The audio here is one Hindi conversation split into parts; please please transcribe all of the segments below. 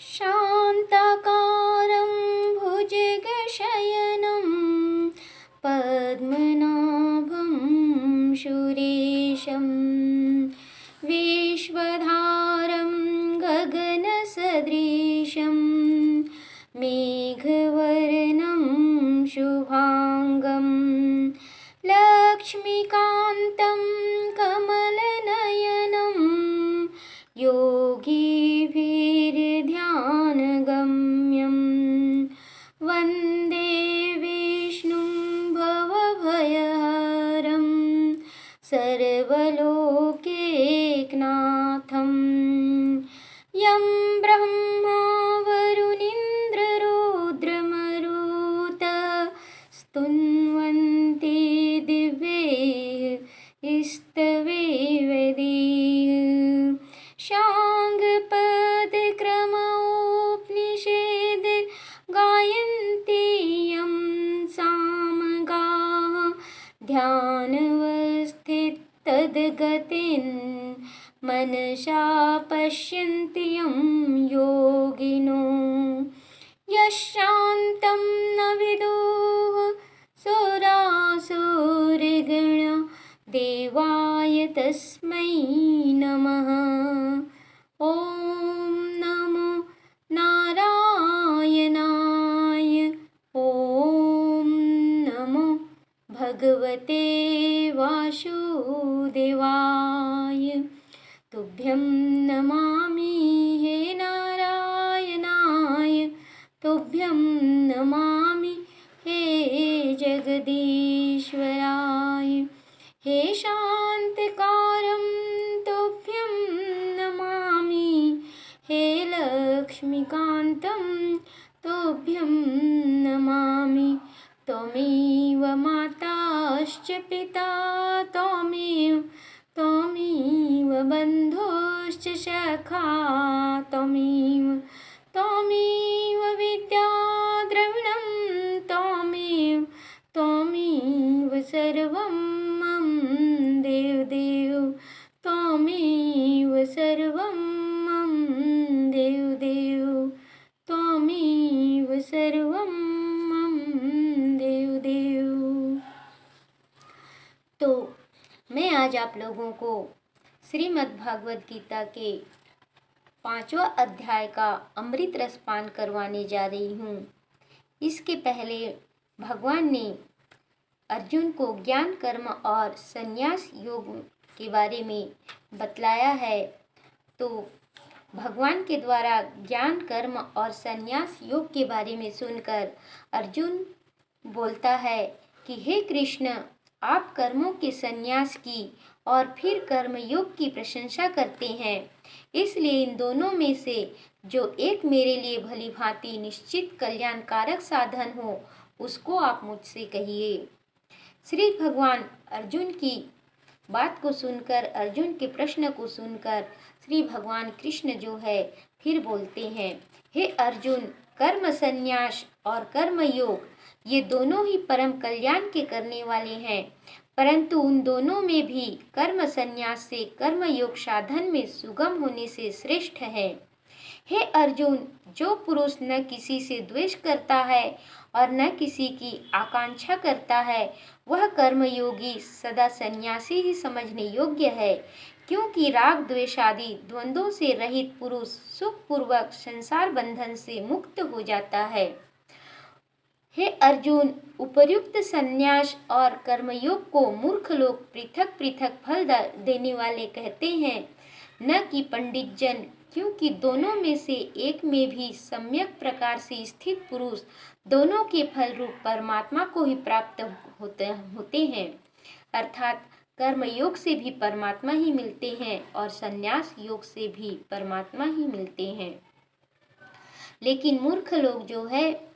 शान्ताकारं भुजगशयनं पद्मनाभं सुरेशं विश्वधारं गगनसदृशं मेघवर्णं शुभाङ्गं लक्ष्मीकान्तं कमलनयनं योगिभिर्ध्यानगम्यं वन्दे विष्णुं भवभयहरं सर्वलोकैकनाथं यं ब्रह्मा वरुणीन्द्ररुद्रमरुतः स्तुन्वन्ति दिव्यैः स्तवैर्वेदैः शाङ्गपदक्रमोपनिषेद गायन्ति यं सामगाः ध्यानवस्थिततद्गतिं मनसा पश्यन्ति यं योगिनो यशान्तं न विदुः सुरासुरगणा देवाय तस्मै नमः। ॐ नमो नारायणाय। ॐ नमो भगवते वासुदेवाय। तुभ्यं नमामि हे नारायणाय। तुभ्यं नमामि हे जगदीश्वराय। हे शान्तिकारं तुभ्यं नमामि। हे लक्ष्मीकान्तं तुभ्यं नमामि। त्वमेव माताश्च पिता त्वमेव बन्धुश्च सखा त्वमेव विद्या द्रविणं त्वमेव सर्वं मम देवदेव त्वमेव सर्वं मम देवदेव त्वमेव सर्वं मम देवदेव। तो मैं आज आप लोगों को श्रीमद् भागवत गीता के 5वां अध्याय का अमृत रसपान करवाने जा रही हूँ। इसके पहले भगवान ने अर्जुन को ज्ञान कर्म और संन्यास योग के बारे में बतलाया है। तो भगवान के द्वारा ज्ञान कर्म और संन्यास योग के बारे में सुनकर अर्जुन बोलता है कि हे कृष्ण, आप कर्मों के संन्यास की और फिर कर्म योग की प्रशंसा करते हैं, इसलिए इन दोनों में से जो एक मेरे लिए भली भांति निश्चित कल्याणकारक साधन हो उसको आप मुझसे कहिए। श्री भगवान अर्जुन की बात को सुनकर, अर्जुन के प्रश्न को सुनकर श्री भगवान कृष्ण जो है फिर बोलते हैं, हे अर्जुन, कर्म संन्यास और कर्म योग ये दोनों ही परम कल्याण के करने वाले हैं, परंतु उन दोनों में भी कर्म संन्यास से कर्म योग साधन में सुगम होने से श्रेष्ठ है। हे अर्जुन, जो पुरुष न किसी से द्वेष करता है और न किसी की आकांक्षा करता है, वह कर्मयोगी सदा सन्यासी ही समझने योग्य है, क्योंकि राग द्वेष आदि द्वंद्वों से रहित पुरुष सुखपूर्वक संसार बंधन से मुक्त हो जाता है। हे अर्जुन, उपर्युक्त संन्यास और कर्मयोग को मूर्ख लोग पृथक पृथक फल देने वाले कहते हैं, न कि पंडित जन, क्योंकि दोनों में से एक में भी सम्यक प्रकार से स्थित पुरुष दोनों के फल रूप परमात्मा को ही प्राप्त होते हैं। अर्थात कर्म योग से भी परमात्मा ही मिलते हैं और संन्यास योग से भी परमात्मा ही मिलते हैं। लेकिन मूर्ख लोग जो है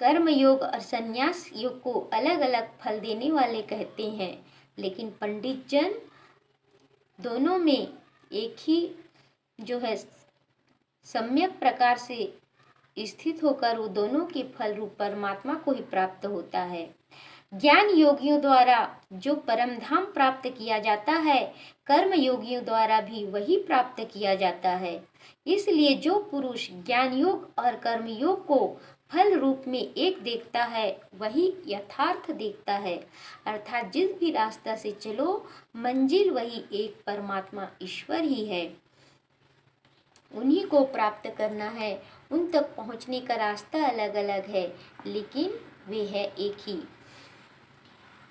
कर्म योग और संन्यास योग को अलग अलग फल देने वाले कहते हैं, लेकिन पंडित जन दोनों में एक ही जो है सम्यक प्रकार से स्थित होकर वो दोनों के फल रूप परमात्मा को ही प्राप्त होता है। ज्ञान योगियों द्वारा जो परम धाम प्राप्त किया जाता है, कर्म योगियों द्वारा भी वही प्राप्त किया जाता है। इसलिए जो पुरुष ज्ञान योग और कर्म योग को फल रूप में एक देखता है, वही यथार्थ देखता है। अर्थात जिस भी रास्ता से चलो, मंजिल वही एक परमात्मा ईश्वर ही है। उन्हीं को प्राप्त करना है। उन तक पहुँचने का रास्ता अलग अलग है, लेकिन वे है एक ही।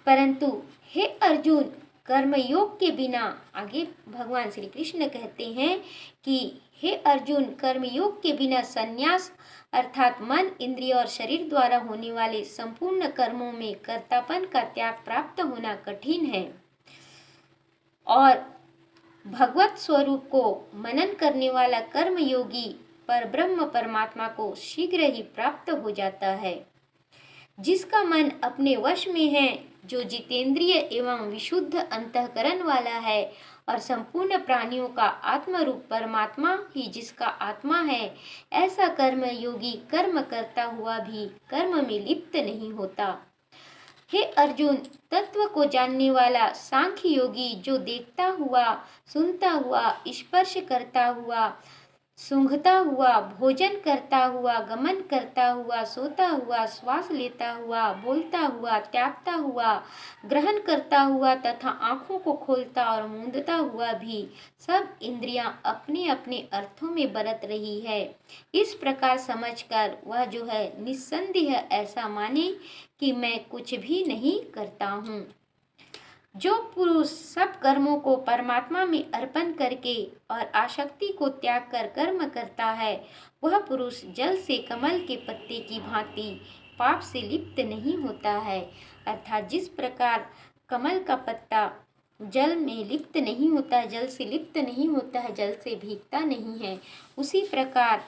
परंतु हे अर्जुन, कर्मयोग के बिना, आगे भगवान श्री कृष्ण कहते हैं कि हे अर्जुन, कर्मयोग के बिना संन्यास अर्थात मन, इंद्रिय और शरीर द्वारा होने वाले संपूर्ण कर्मों में कर्तापन का त्याग प्राप्त होना कठिन है और भगवत स्वरूप को मनन करने वाला कर्मयोगी पर ब्रह्म परमात्मा को शीघ्र ही प्राप्त हो जाता है। जिसका मन अपने वश में है, जो जितेंद्रिय एवं विशुद्ध अंतःकरण वाला है और संपूर्ण प्राणियों का आत्मरूप परमात्मा ही जिसका आत्मा है, ऐसा कर्म योगी कर्म करता हुआ भी कर्म में लिप्त नहीं होता। हे अर्जुन, तत्व को जानने वाला सांख्य योगी जो देखता हुआ, सुनता हुआ, स्पर्श करता हुआ, सूंघता हुआ, भोजन करता हुआ, गमन करता हुआ, सोता हुआ, श्वास लेता हुआ, बोलता हुआ, त्यागता हुआ, ग्रहण करता हुआ तथा आँखों को खोलता और मूंदता हुआ भी सब इंद्रियां अपने अपने अर्थों में बरत रही है, इस प्रकार समझकर वह जो है निस्संदेह ऐसा माने कि मैं कुछ भी नहीं करता हूँ। जो पुरुष सब कर्मों को परमात्मा में अर्पण करके और आसक्ति को त्याग कर कर्म करता है, वह पुरुष जल से कमल के पत्ते की भांति पाप से लिप्त नहीं होता है। अर्थात जिस प्रकार कमल का पत्ता जल में लिप्त नहीं होता है, जल से लिप्त नहीं होता है, जल से भीगता नहीं है, उसी प्रकार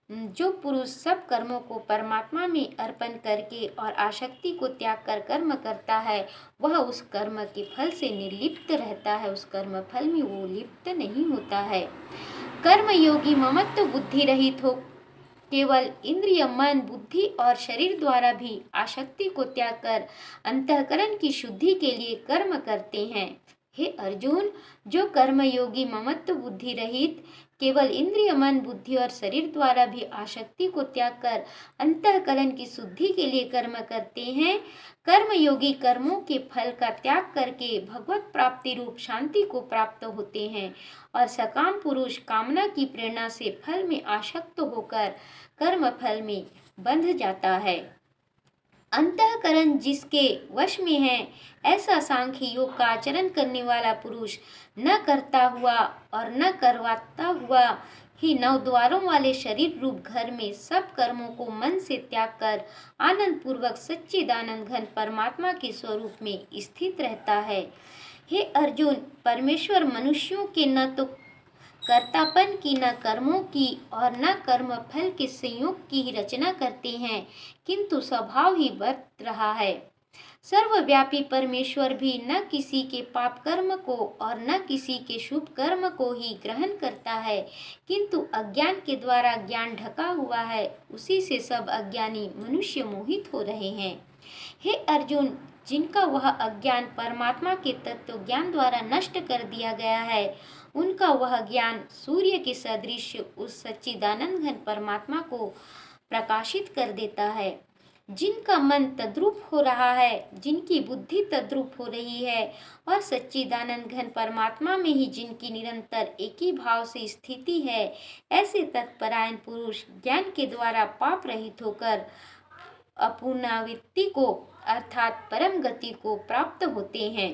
जो पुरुष सब कर्मों को परमात्मा में अर्पण करके और आसक्ति को त्याग कर कर्म करता है, वह उस कर्म के फल से निर्लिप्त रहता है, उस कर्म फल में वो लिप्त नहीं होता है। कर्म योगी ममत्व बुद्धि रहित हो केवल इंद्रिय, मन, बुद्धि और शरीर द्वारा भी आसक्ति को त्याग कर अंतःकरण की शुद्धि के लिए कर्म करते हैं। हे अर्जुन, जो कर्मयोगी ममत्व बुद्धि रहित केवल इंद्रिय, मन, बुद्धि और शरीर द्वारा भी आसक्ति को त्याग कर अंतःकरण की शुद्धि के लिए कर्म करते हैं, कर्मयोगी कर्मों के फल का त्याग करके भगवत प्राप्ति रूप शांति को प्राप्त होते हैं और सकाम पुरुष कामना की प्रेरणा से फल में आसक्त होकर कर्म फल में बंध जाता है। अंतःकरण जिसके वश में है, ऐसा सांख्य योग का आचरण करने वाला पुरुष न करता हुआ और न करवाता हुआ ही नौ द्वारों वाले शरीर रूप घर में सब कर्मों को मन से त्याग कर आनंद पूर्वक सच्चिदानंद घन परमात्मा के स्वरूप में स्थित रहता है। हे अर्जुन, परमेश्वर मनुष्यों के न तो कर्तापन की, न कर्मों की और न कर्म फल के संयोग की ही रचना करते हैं, किंतु स्वभाव ही बरत रहा है। सर्वव्यापी परमेश्वर भी न किसी के पाप कर्म को और न किसी के शुभ कर्म को ही ग्रहण करता है, किंतु अज्ञान के द्वारा ज्ञान ढका हुआ है, उसी से सब अज्ञानी मनुष्य मोहित हो रहे हैं। हे अर्जुन, जिनका वह अज्ञान परमात्मा के तत्व ज्ञान द्वारा नष्ट कर दिया गया है, उनका वह ज्ञान सूर्य के सदृश उस सच्चिदानंद घन परमात्मा को प्रकाशित कर देता है। जिनका मन तद्रूप हो रहा है, जिनकी बुद्धि तद्रूप हो रही है और सच्चिदानंद घन परमात्मा में ही जिनकी निरंतर एक ही भाव से स्थिति है, ऐसे तत्परायण पुरुष ज्ञान के द्वारा पाप रहित होकर अपुनरावृत्ति को अर्थात परम गति को प्राप्त होते हैं।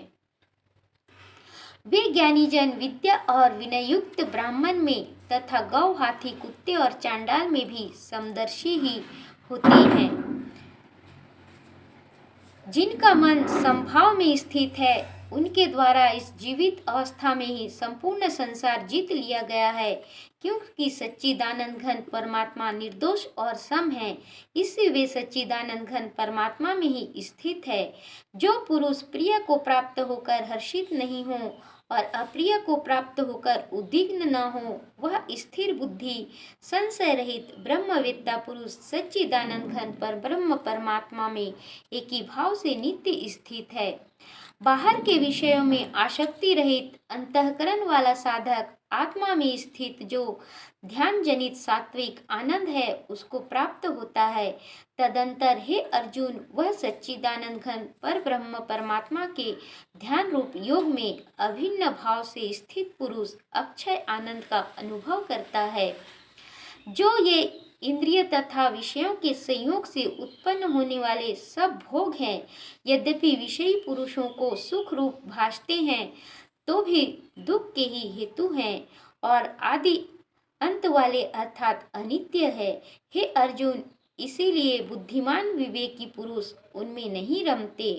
वे ज्ञानी जन विद्या और विनयुक्त ब्राह्मण में तथा गौ, हाथी, कुत्ते और चांडाल में भी समदर्शी ही होते हैं। जिनका मन समभाव में स्थित है, उनके द्वारा इस जीवित अवस्था में ही संपूर्ण संसार जीत लिया गया है, क्योंकि सच्चिदानंद घन परमात्मा निर्दोष और सम है, इससे वे सच्चिदानंद घन परमात्मा में ही स्थित है। जो पुरुष प्रिय को प्राप्त होकर हर्षित नहीं हो और अप्रिय को प्राप्त होकर उद्विग्न न हो, वह स्थिर बुद्धि संशय रहित ब्रह्मवेत्ता पुरुष सच्चिदानंद घन पर ब्रह्म परमात्मा में एक ही भाव से नित्य स्थित है। बाहर के विषयों में आसक्ति रहित अंतःकरण वाला साधक आत्मा में स्थित जो ध्यान जनित सात्विक आनंद है उसको प्राप्त होता है। तदंतर हे अर्जुन, वह सच्चिदानंद घन पर ब्रह्म परमात्मा के ध्यान रूप योग में अभिन्न भाव से स्थित पुरुष अक्षय आनंद का अनुभव करता है। जो ये इंद्रिय तथा विषयों के संयोग से उत्पन्न होने वाले सब भोग हैं, यद्यपि विषयी पुरुषों को सुख रूप भासते हैं तो भी दुख के ही हेतु हैं और आदि अंत वाले अर्थात अनित्य है। हे अर्जुन, इसीलिए बुद्धिमान विवेकी पुरुष उनमें नहीं रमते।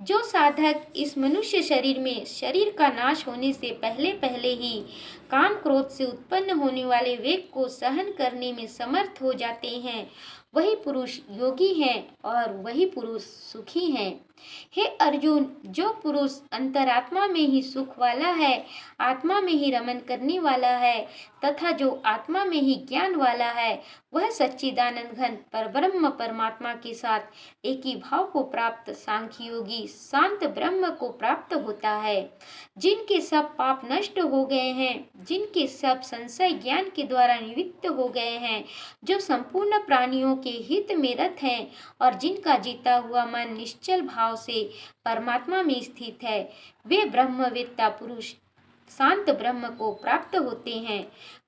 जो साधक इस मनुष्य शरीर में शरीर का नाश होने से पहले पहले ही काम क्रोध से उत्पन्न होने वाले वेग को सहन करने में समर्थ हो जाते हैं, वही पुरुष योगी हैं और वही पुरुष सुखी हैं। हे अर्जुन, जो पुरुष अंतरात्मा में ही सुख वाला है, आत्मा में ही रमन करने वाला है तथा जो आत्मा में ही ज्ञान वाला है, वह सच्चिदानंद घन परब्रह्म परमात्मा के साथ एक ही भाव को प्राप्त सांख्य योगी शांत ब्रह्म को प्राप्त होता है। जिनके सब पाप नष्ट हो गए हैं, जिनके सब संशय ज्ञान के द्वारा निवृत्त हो गए हैं, जो संपूर्ण प्राणियों के हित में रत हैं और जिनका जीता हुआ मन निश्चल भाव से परमात्मा में स्थित है, वे ब्रह्मवेत्ता पुरुष शांत ब्रह्म को प्राप्त होते हैं।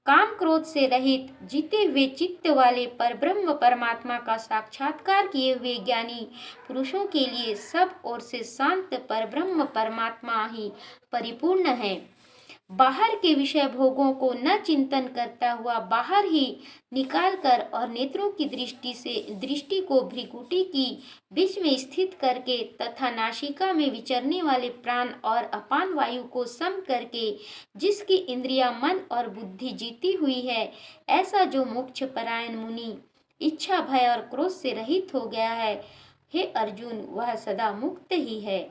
काम क्रोध से रहित जीते हुए चित्त वाले पर ब्रह्म परमात्मा का साक्षात्कार किए हुए ज्ञानी पुरुषों के लिए सब ओर से शांत पर ब्रह्म परमात्मा ही परिपूर्ण है। बाहर के विषय भोगों को न चिंतन करता हुआ बाहर ही निकाल कर और नेत्रों की दृष्टि को भ्रिकुटी की बीच में स्थित करके तथा नासिका में विचरने वाले प्राण और अपान वायु को सम करके जिसकी इंद्रिया मन और बुद्धि जीती हुई है, ऐसा जो मोक्ष परायण मुनि इच्छा भय और क्रोध से रहित हो गया है, हे अर्जुन, वह सदा मुक्त ही है।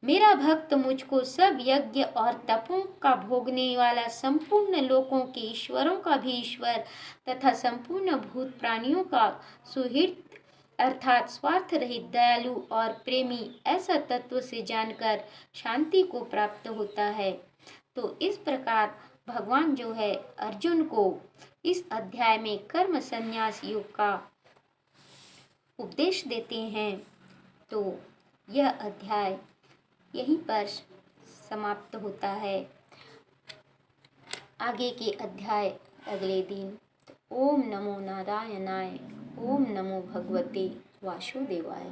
मेरा भक्त मुझको सब यज्ञ और तपों का भोगने वाला संपूर्ण लोकों के ईश्वरों का भी ईश्वर तथा संपूर्ण भूत प्राणियों का सुहृद अर्थात स्वार्थ रहित दयालु और प्रेमी ऐसा तत्व से जानकर शांति को प्राप्त होता है। तो इस प्रकार भगवान जो है अर्जुन को इस अध्याय में कर्म संन्यास योग का उपदेश देते हैं। तो यह अध्याय यहीं पर समाप्त होता है। आगे के अध्याय अगले दिन। ओम नमो नारायणाय। ओम नमो भगवते वासुदेवाय।